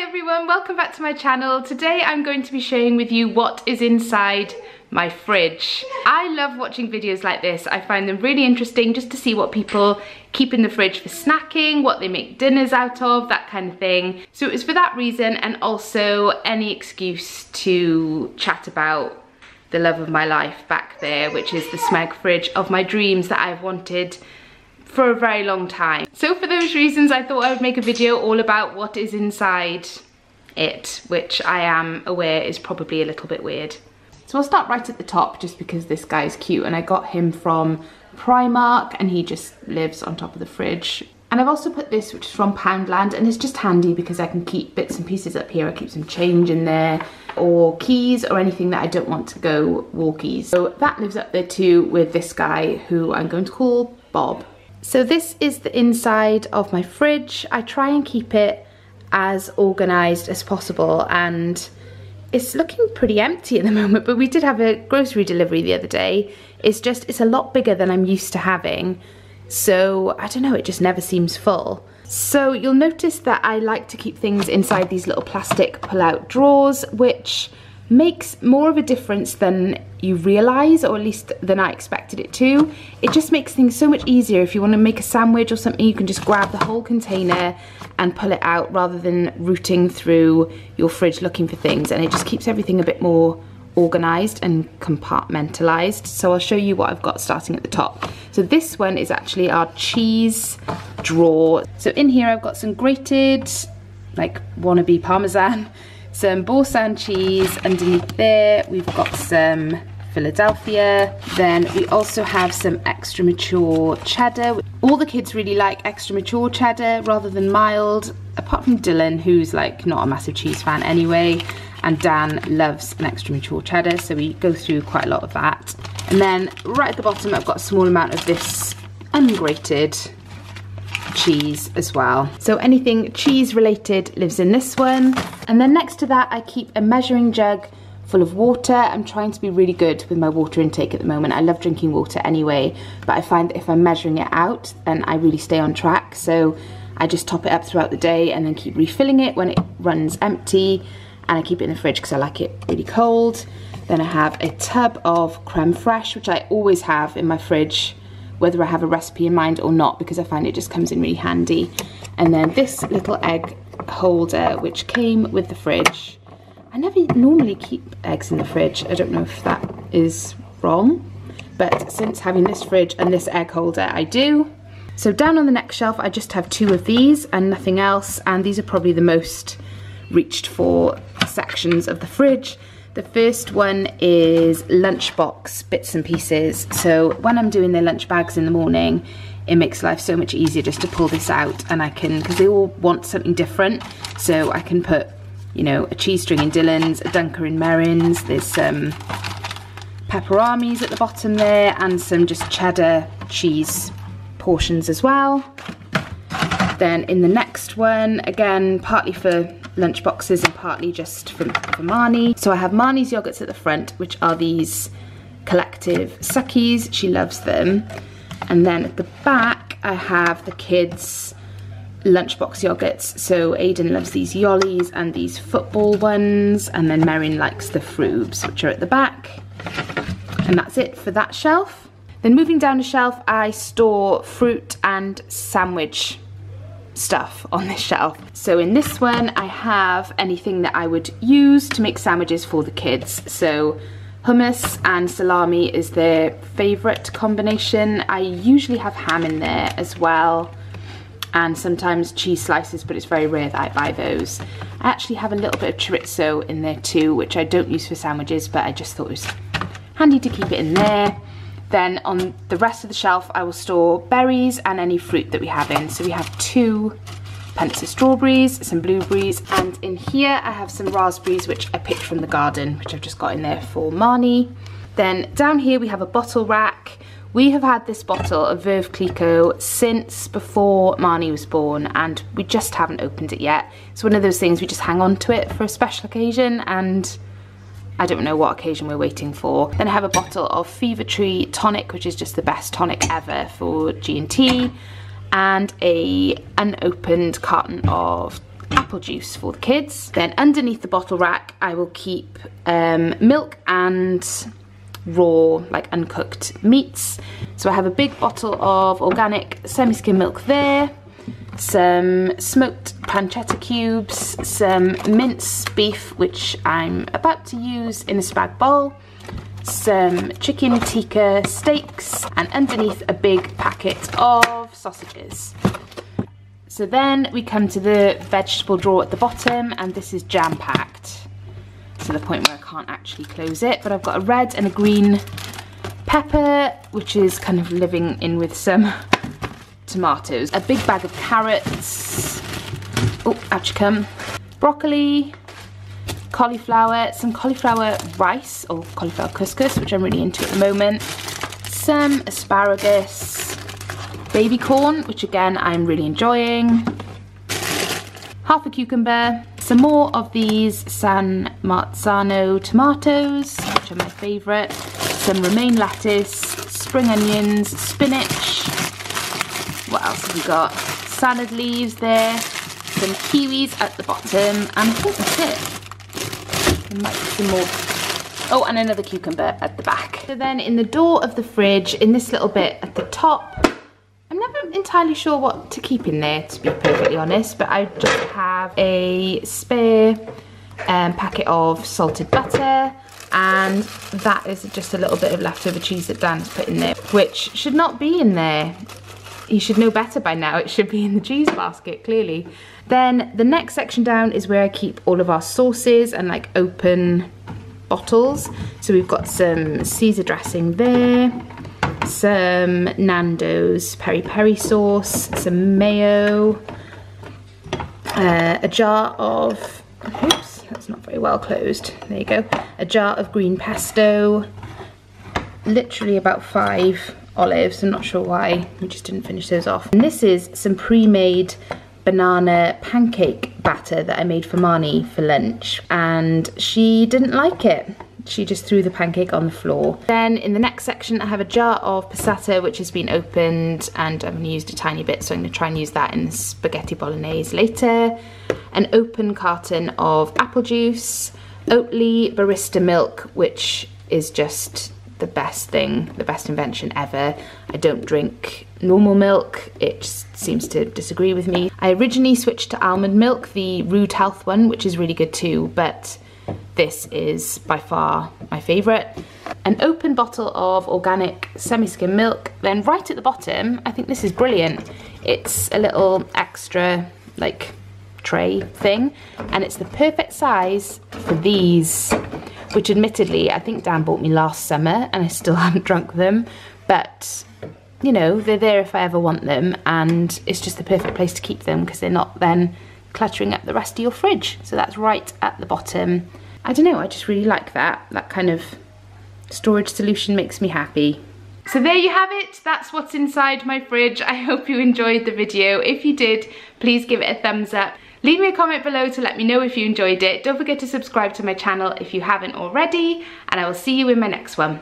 everyone, welcome back to my channel. Today I'm going to be sharing with you what is inside my fridge. I love watching videos like this. I find them really interesting just to see what people keep in the fridge for snacking, what they make dinners out of, that kind of thing. So it was for that reason, and also any excuse to chat about the love of my life back there, which is the Smeg fridge of my dreams that I've wanted for a very long time. So for those reasons I thought I would make a video all about what is inside it, which I am aware is probably a little bit weird. So I'll start right at the top just because this guy is cute, and I got him from Primark and he just lives on top of the fridge. And I've also put this, which is from Poundland, and it's just handy because I can keep bits and pieces up here. I keep some change in there, or keys, or anything that I don't want to go walkies. So that lives up there too, with this guy who I'm going to call Bob. So this is the inside of my fridge. I try and keep it as organised as possible, and it's looking pretty empty at the moment, but we did have a grocery delivery the other day. It's a lot bigger than I'm used to having. So I don't know, it just never seems full. So you'll notice that I like to keep things inside these little plastic pull-out drawers, which makes more of a difference than you realise, or at least than I expected it to. It just makes things so much easier. If you want to make a sandwich or something, you can just grab the whole container and pull it out rather than rooting through your fridge looking for things, and it just keeps everything a bit more organised and compartmentalised. So I'll show you what I've got starting at the top. So this one is actually our cheese drawer. So in here I've got some grated, like wannabe Parmesan, some Boursin cheese. Underneath there we've got some Philadelphia. Then we also have some extra mature cheddar. All the kids really like extra mature cheddar rather than mild, apart from Dylan, who's like not a massive cheese fan anyway, and Dan loves an extra mature cheddar, so we go through quite a lot of that. And then right at the bottom I've got a small amount of this ungrated cheese as well. So anything cheese related lives in this one. And then next to that I keep a measuring jug full of water. I'm trying to be really good with my water intake at the moment. I love drinking water anyway, but I find that if I'm measuring it out, then I really stay on track. So I just top it up throughout the day and then keep refilling it when it runs empty, and I keep it in the fridge because I like it really cold. Then I have a tub of creme fraiche, which I always have in my fridge, whether I have a recipe in mind or not, because I find it just comes in really handy. And then this little egg holder, which came with the fridge. I never normally keep eggs in the fridge. I don't know if that is wrong, but since having this fridge and this egg holder, I do. So down on the next shelf, I just have 2 of these and nothing else, and these are probably the most reached for sections of the fridge. The first one is lunchbox bits and pieces. So when I'm doing their lunch bags in the morning, it makes life so much easier just to pull this out, and I can, because they all want something different, so I can put, you know, a cheese string in Dylan's, a Dunker in Merrin's, there's some pepperamis at the bottom there, and some just cheddar cheese portions as well. Then in the next one, again, partly for lunch boxes and partly just for Marnie. So I have Marnie's yogurts at the front, which are these collective suckies. She loves them. And then at the back, I have the kids' lunchbox yogurts. So Aiden loves these Yollies and these football ones, and then Merrin likes the Froobs, which are at the back. And that's it for that shelf. Then moving down the shelf, I store fruit and sandwich stuff on this shelf. So in this one I have anything that I would use to make sandwiches for the kids. So hummus and salami is their favourite combination. I usually have ham in there as well, and sometimes cheese slices, but it's very rare that I buy those. I actually have a little bit of chorizo in there too, which I don't use for sandwiches, but I just thought it was handy to keep it in there. Then on the rest of the shelf I will store berries and any fruit that we have in. So we have 2 punts of strawberries, some blueberries, and in here I have some raspberries which I picked from the garden, which I've just got in there for Marnie. Then down here we have a bottle rack. We have had this bottle of Veuve Clicquot since before Marnie was born, and we just haven't opened it yet. It's one of those things we just hang on to it for a special occasion, and I don't know what occasion we're waiting for. Then I have a bottle of Fever Tree tonic, which is just the best tonic ever for G&T, and a unopened carton of apple juice for the kids. Then underneath the bottle rack I will keep milk and raw, like uncooked meats. So I have a big bottle of organic semi-skim milk there, some smoked pancetta cubes, some minced beef which I'm about to use in a spag bowl, some chicken tikka steaks, and underneath a big packet of sausages. So then we come to the vegetable drawer at the bottom, and this is jam-packed to the point where I can't actually close it, but I've got a red and a green pepper which is kind of living in with some tomatoes, a big bag of carrots, oh ouch come, broccoli, cauliflower, some cauliflower rice or cauliflower couscous which I'm really into at the moment, some asparagus, baby corn which again I'm really enjoying, half a cucumber, some more of these San Marzano tomatoes, which are my favourite, some romaine lettuce, spring onions, spinach, what else have we got? Salad leaves there, some kiwis at the bottom, and I think that's it. There might be some more. Oh, and another cucumber at the back. So then in the door of the fridge, in this little bit at the top, I'm never entirely sure what to keep in there, to be perfectly honest, but I just have a spare packet of salted butter, and that is just a little bit of leftover cheese that Dan's put in there, which should not be in there. He should know better by now, it should be in the cheese basket, clearly. Then the next section down is where I keep all of our sauces and like open bottles. So we've got some Caesar dressing there, some Nando's peri-peri sauce, some mayo, a jar of, oops, that's not very well closed, there you go, a jar of green pesto, literally about 5 olives, I'm not sure why, we just didn't finish those off. And this is some pre-made banana pancake batter that I made for Marnie for lunch, and she didn't like it. She just threw the pancake on the floor. Then in the next section I have a jar of passata which has been opened, and I've only used a tiny bit, so I'm going to try and use that in the spaghetti bolognese later. An open carton of apple juice, Oatly barista milk, which is just the best thing, the best invention ever. I don't drink normal milk, it just seems to disagree with me. I originally switched to almond milk, the Rude Health one, which is really good too, but this is by far my favourite. An open bottle of organic semi-skim milk. Then right at the bottom, I think this is brilliant, it's a little extra like tray thing, and it's the perfect size for these, which admittedly I think Dan bought me last summer and I still haven't drunk them, but you know, they're there if I ever want them, and it's just the perfect place to keep them because they're not then cluttering up the rest of your fridge. So that's right at the bottom. I don't know, I just really like that. That kind of storage solution makes me happy. So there you have it, that's what's inside my fridge. I hope you enjoyed the video. If you did, please give it a thumbs up. Leave me a comment below to let me know if you enjoyed it. Don't forget to subscribe to my channel if you haven't already, and I will see you in my next one.